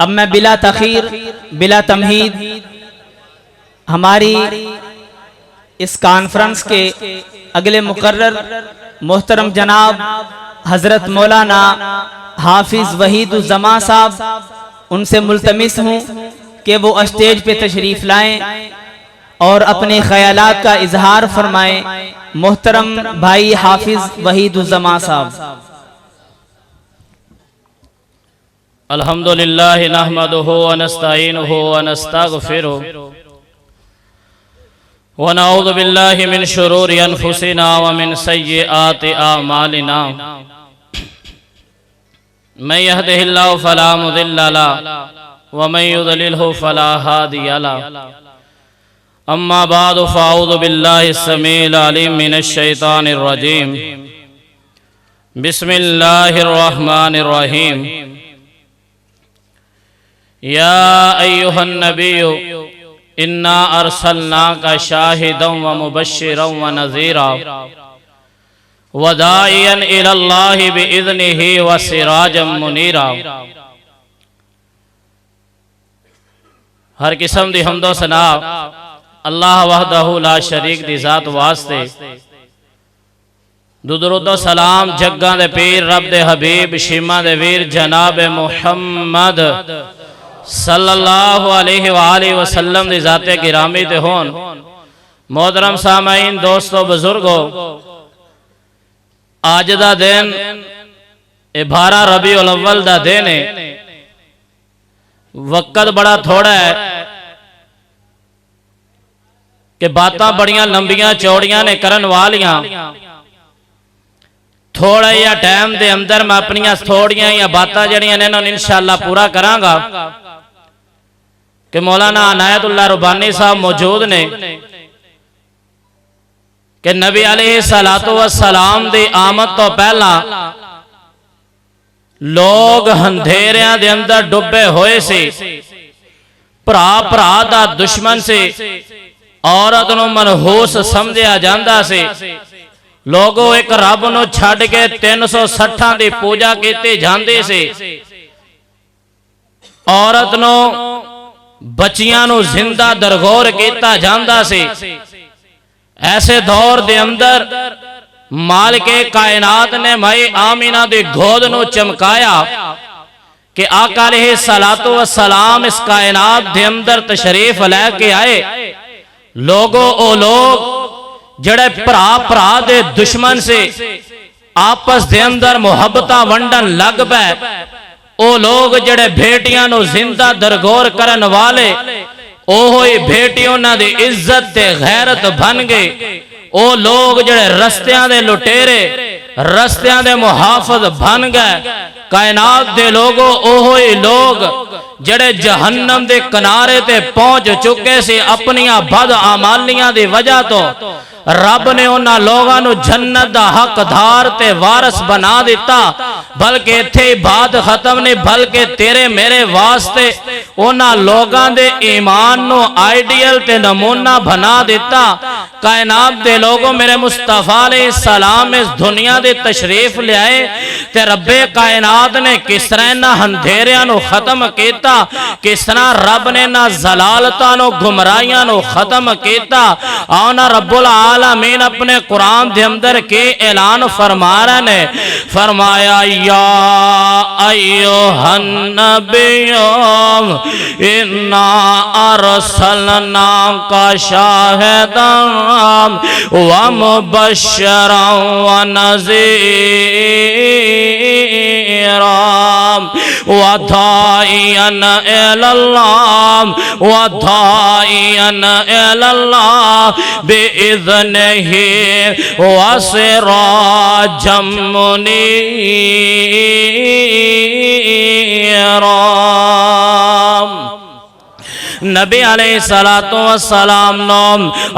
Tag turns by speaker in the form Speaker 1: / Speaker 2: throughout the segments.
Speaker 1: अब मैं बिला तखीर बिला तमहीद हमारी इस कॉन्फ्रेंस के अगले मुकर्रर मोहतरम जनाब हजरत मौलाना हाफिज वहीदुज़्ज़मा साहब उनसे मुल्तमिस हूँ कि वो स्टेज पे तशरीफ़ लाएं और अपने ख्यालात का इजहार फरमाएं। मोहतरम भाई हाफिज वहीदुज़्ज़मा साहब।
Speaker 2: अल्हम्दुलिल्लाह नहमदुहु व नस्तईनुहु व नस्तगफिरुहु व नऊज़ु बिल्लाहि मिन शुरूरि अनफुसिना व मिन सय्यिआति आमालिना मन यहदिहिल्लाहु फला मुदिल्ल लहु व मन युद्लिलहु फला हादिय लहु। अम्मा बाद फ़अऊज़ु बिल्लाहि स्समीइल अलीम मिनश शैतानिर रजीम। बिस्मिल्लाहिर रहमानिर रहीम। या अय्युहन नबिय्यु इन्ना अरसलनाका शाहिदन व मुबश्शिरन व नज़ीरा व दाइयन इलल्लाहि बिइज़्निही व सिराजम मुनीरा। हर किस्म दी हम्दो सना अल्लाह वहदहु ला शरीक दी ज़ात वास्ते। दुरूद सलाम जग्गां दे पीर रब दे हबीब शिमा दे वीर जनाब मुहम्मद सल्लल्लाहु अलैहि वसल्लम दी ज़ाते गिरामी ते होन। मोहतरम सामाईन, दोस्तों, बुजुर्गो, आज दा दिन 12 रबीउल अव्वल दा दिन है। वक्त बड़ा थोड़ा है कि बातां बड़ियां लंबियां चौड़ियां ने करन वालियां। थोड़ा या टाइम दे अंदर मैं अपनियां थोड़ियां या बातां जड़ियां ने इन्हां इंशाअल्लाह पूरा करांगा कि मौलाना अनायतुल्लाह रुबानी साहब मौजूद ने कि नबी अलैहिस्सलातु वस्सलाम दी आमद तो पहला लोग अंधेरियां दे अंदर डुबे होए से। भरा भरा दा दुश्मन से। औरत नूं मनहूस समझिया जांदा से। लोगों एक रब नूं छड्ड के 360 दी पूजा कीती जांदी से। औरत नूं बच्चियां नूं जिंदा दरगोर कीता जांदा से। ऐसे दौर दे अंदर मालिके कायनात ने माई आमीना दी गोद नूं चमकाया कि आका अलैहिस्सलातु वस्सलाम इस कायनात दे अंदर तशरीफ लैके आए। लोगों ओ लोग जड़े भरा भरा दे दुश्मन से आपस दे अंदर मुहब्बतां वंडन लग पै। ओ लोग जड़े बेटियां नूं जिंदा दरगोर करन वाले ओहो ही बेटी उन्हां दी इज्जत ते गैरत बन गए। ओ लोग जड़े रस्तियां दे लुटेरे रस्तियां दे मुहाफिज बन गए। कायनात दे लोगों ओहो ही लोग जड़े जहन्नम दे किनारे ते पहुंच चुके से अपनियां बद आमालियां दी वजह तो रब ने उन्हां लोगां नूं जन्नत दा हकदार ते वारस बना दिता। बल्कि इत्थे ही बात खत्म नहीं, बल्कि तेरे मेरे वास्ते उन्हां लोगां दे ईमान नूं आइडियल ते नमूना बना दिता। कायनात दे लोगों, मेरे मुस्तफा अलैहिस्सलाम इस दुनिया दे तशरीफ लियाए ते रब्बे कायनात ने किस तरह इन्हां अंधेरियां नूं खत्म कीता, किस तरह रब ने इन्हां जलालतां नूं गुमराहियां नूं खत्म कीता। आना रब्बुल आलमीन अपने कुरान दे अंदर के ऐलान फरमा रहे ने। फरमाया या अय्युहन नबिय्यु इन्ना अरसलनाका शाहिदन व मुबश्शिरन व नज़ीरा व दाइयन इलल्लाह व दाइयन इलल्लाह बिइज़्निही व सिराजम मुनीरा। नबी अलैहिस्सलातु वस्सलाम नो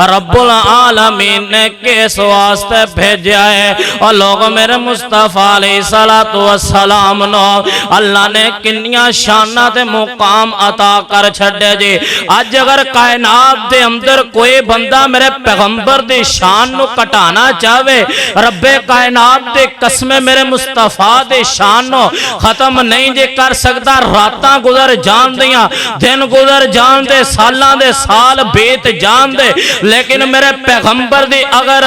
Speaker 2: रब्बुल आलमीन ने किस वास्ते भेजा है। और लोग मेरे मुस्तफा अलैहिस्सलातु वस्सलाम नो अल्लाह ने किन्नियां शाना ते मुकाम अता कर छड़े जी। अज अगर कायनात दे अंदर कोई बंदा मेरे पैगंबर दी शान नु घटाना चाहे, रब्बे कायनात दे कसमे मेरे मुस्तफा दे शान नु खत्म नहीं जे कर सकता। रातां गुजर जान दियां, दिन गुजर जान दे, सालां दे साल बीत जान दे, लेकिन मेरे पैगंबर दी अगर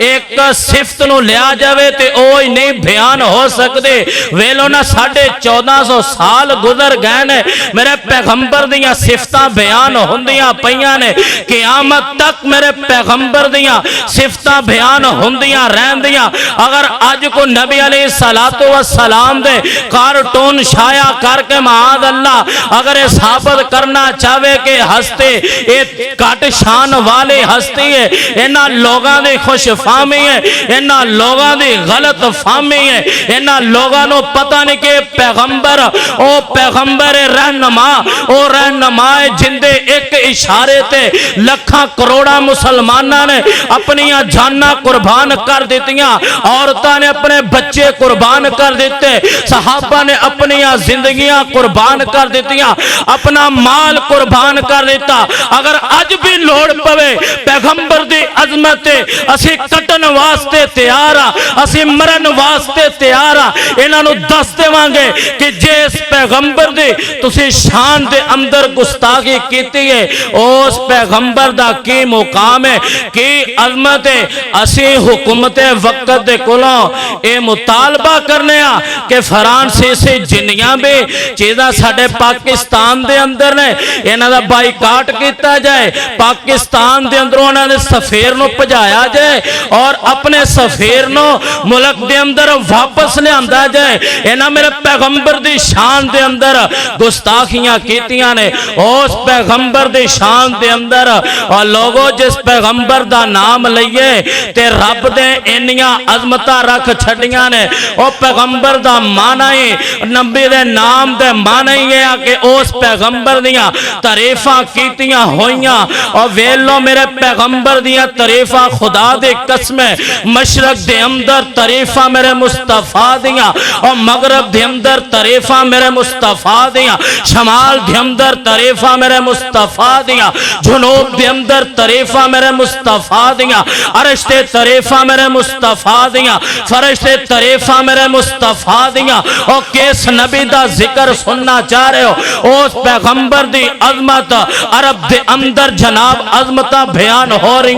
Speaker 2: एक सिफत नु लिया जाए तो ओ ही नहीं बयान हो सकते। वेलो ना 1450 साल गुजर गए ने, मेरे पैगंबर दियां सिफतां बयान होंदियां पईयां ने। क़यामत तक मेरे पैगंबर दियां सिफतां बयान होंदियां रहंदियां। अगर अज को नबी अलैहिस्सलातु वस्सलाम दे कार्टून छाया करके माद अल्लाह अगर ये साबित करना चाहे कि हस्ती ये घट शान वाले हस्ती है, इन्हां लोगों की खुश फाहमी है, इन्हां लोगों की गलत फाहमी है, इन्हां लोगों को पता नहीं कि पैगंबर ओ पैगंबर रहनुमा ओ रहनुमा है जिंदे एक इशारे ते लखा करोड़ा मुसलमाना ने अपनियां जाना कुर्बान कर दित्तियां, औरतां ने अपने बच्चे कुर्बान कर दिते, सहाबा ने अपनियां जिंदगियां कुर्बान कर दित्तियां, अपना माल कुर्बान कर दिता। अगर अज भी लोड़ पवे पैगंबर दी अजमत असी कटन वास्ते तैयार आ, असी मरन वास्ते तैयार आ। इन्हां नूं दस देवांगे कि जिस पैगंबर दी तुसी शान दे अंदर गुस्ताखी कीती है, उस पैगंबर दा की मुकाम है, की अजमत है। असी हुकूमत वक्त दे कोलों ये मुतालबा करने आ कि फ्रांसीसी जिन्नियां भी चीज़ां साडे पाकिस्तान दे अंदर ने इन्हां दा बाईकाट किया जाए, पाकिस्तान दे अंदरों उन्हां दे सफेर नूं भजाया जाए और अपने सफेर नूं मुल्क दे अंदर वापस लियांदा जाए। इन्हां मेरे पैगंबर दी शान दे अंदर गुस्ताखियां कीतियां ने, उस पैगंबर दी शान दे अंदर और लोगों जिस पैगंबर दा नाम लईए ते रब दे इन्नियां अजमतां रख छड़ियां ने। ओ पैगंबर दा माना ही नबी दे नाम दे माना ही है कि उस पैगंबर दियां तारीफां कीतियां होइयां। और वेलो मेरे पैगंबर दियां तारीफां खुदा दे कसम मशरक दे अंदर तारीफां मेरे मुस्तफा दियां, और मगरब दे अंदर तारीफां मेरे मुस्तफा दियां, शमाल दे अंदर तारीफां मेरे मुस्तफा दियां, जुनूब दे अंदर तारीफां मेरे मुस्तफा दियां, अरश ते तारीफां मेरे मुस्तफा दियां, फरश ते तारीफां मेरे मुस्तफा दियां। और किस नबी दा जिक्र सुनना चाह रहे हो, उस पैगंबर दी अजमत अरब दे अंदर जनाब अजमत बयान हो रही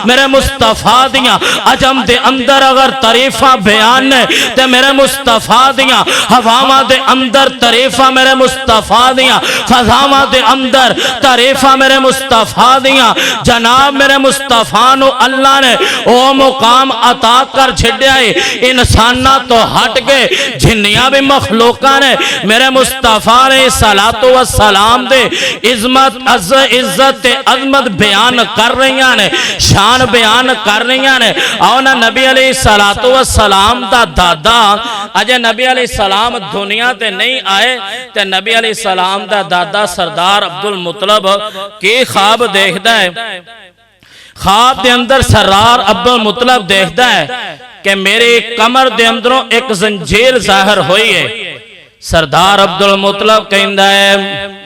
Speaker 2: मेरे मुस्तफा दियां। अजम दे अंदर अगर तारीफां बयान ने ते मेरे मुस्तफा दियां, हवावां दे अंदर तारीफां मेरे मुस्तफा दियां, फजावां दे अंदर तारीफां मेरे मुस्तफा दियां। जनाब मेरे मुस्तफा नु अल्लाह ने ओ मुकाम अता कर छड्या है, इंसाना तो हट के जिन्नियां भी मखलूका ने मेरे मुस्तफा अलैहिस्सलातु वस्सलाम दे इज्जत अजमत बयान कर रही ने, शान बयान कर रही ने। आओ ना नबी अलैहिस्सलातु वस्सलाम दा दादा अजे नबी अलैहिस्सलाम दुनिया ते नहीं आए ते नबी अलैहिस्सलाम दा दादा सरदार अब्दुल मुतलब के ख्वाब देखदा है। ख्वाब दे अंदर सरदार अब्दुल मुतलब देखदा है कि मेरी कमर दे अंदरों एक जंजीर जाहिर हुई है। सरदार अब्दुल मुतलब कहंदा है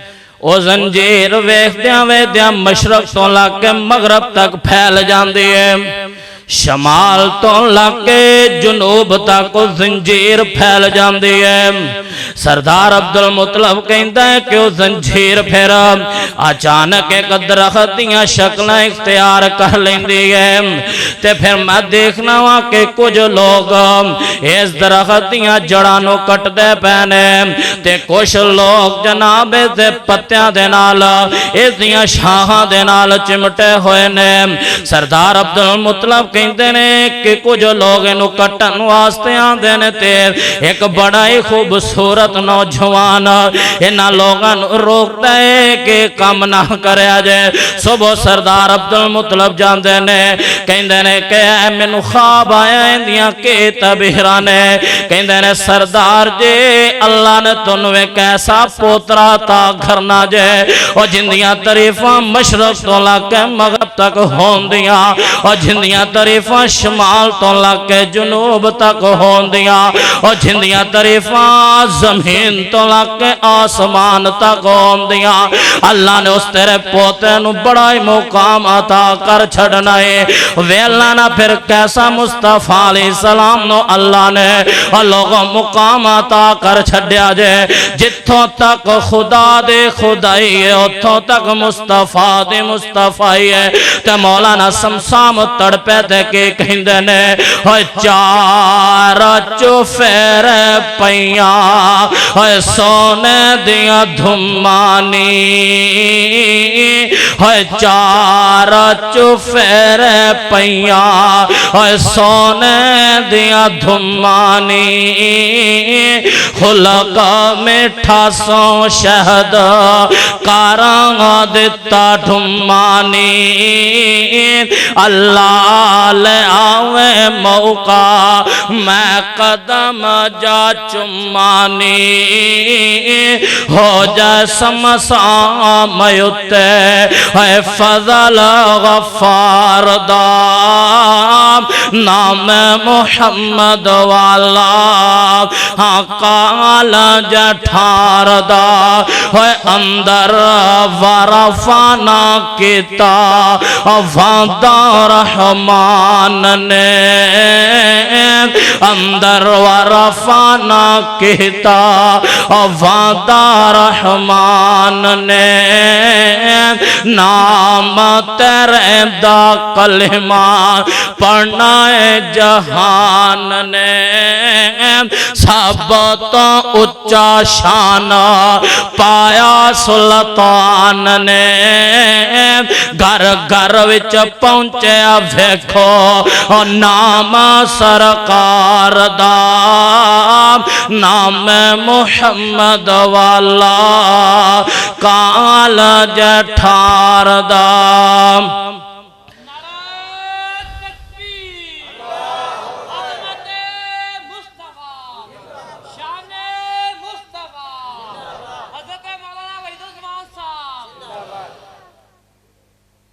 Speaker 2: ओ जंजीर वेखद्यां वेखद्यां मशरक तो लाके मगरब तक फैल जाती है, शमाल तो लाके जुनूब तक जंजीर फैल जाती है। सरदार अब्दुल मुतलब कहता है कि जंजीर फिर अचानक एक दरख्त दियां शक्लां इख्तियार कर लेंदी है ते फिर मैं देखना वा कि कुछ लोग इस दरख्त दियां जड़ां नूं कटदे पए ने ते कुछ लोग जनाब दे पत्तियां दे नाल इस दियां शाखां दे नाल चिमटे होए ने। सरदार अब्दुल मुतलब कहते ने कि कुछ लोग इनू कट्टन वास्ते आंदे ने ते एक बड़ा ही खूबसूरत नौजवान इन्हां लोगां नू रोकदा है कि काम ना करया जाए। सुबह सरदार अब्दुल मुतलब जांदे ने कहंदे ने कि मैनू ख्वाब आया इंदियां के तबीरा ने कहंदे ने सरदार जे अल्लाह ने तुहानू एक ऐसा पोतरा ता करना जे और जिंदियां तारीफां मशरक तो लाके मगरब तक होंदियां और जिंदियां तारीफां शमाल तो लाके जनूब तक होंदियां और जिंदियां तारीफां जमीन तो लाके आसमान तक होंदियां। अल्लाह ने उस तेरे पोते नू बड़ा ही मुकाम अता कर छड़ना है। वेला ना फिर कैसा मुस्तफा अलैहिस्सलाम नो अल्लाह ने लोगों मुकाम अता कर छड्या जे। जिथों तक खुदा दे खुदाई है उथों तक मुस्तफा दे मुस्तफाई है। ते मौलाना समसाम तड़पे ते के कहंदे ने होए चार चुफेर पईया होए सोने दिया धुमानी होए चार चुफेर पईया होए सोने दिया धुमानी खुलक मिठा सो शहद कारां दिता ढुमानी अल्लाह ले आवे मौका मैं कदम जा चुमानी हो जाए समसाम युते है फजल गफ्फार दा नाम मुहम्मद वाला हाँ काला जठार दा है अंदर वरफाना किता वादा रहमान ने अंदर वरफाना किता वादा रहमान ने नाम तेरे दा कलमा पढ़ना है जहान ने सब तो उच्चा शान पाया सुल्तान ने घर घर विच पहुंचे वेखो नाम सरकार दा नाम मुहम्मद वाला काल जठार दा।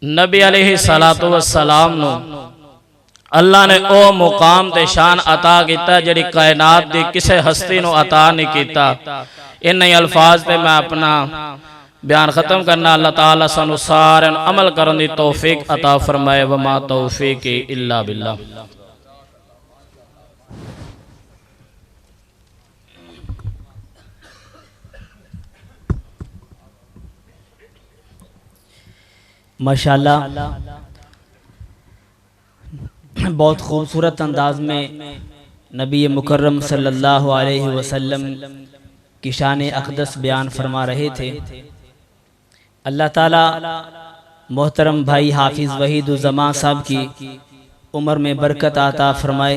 Speaker 2: नबी अलैहि सलातो वस्सलाम नो अल्लाह ने ओ मुकाम ते शान अता किया जिहड़ी कायनात दी किसे हस्ती नो अता नहीं किया। इन अल्फाज ते मैं अपना बयान खत्म करना। अल्लाह ताला सानू सारे अमल करने की तौफीक अता फरमाए। वमा तौफीकी इल्ला बिल्लाह।
Speaker 1: माशाल्लाह बहुत खूबसूरत अंदाज में नबी मुकर्रम सल्लल्लाहु अलैहि वसल्लम की शान अक़दस बयान फरमा रहे थे। अल्लाह ताला मोहतरम भाई हाफिज़ वहीदुज़्ज़मान साहब की उम्र में बरकत आता फरमाए।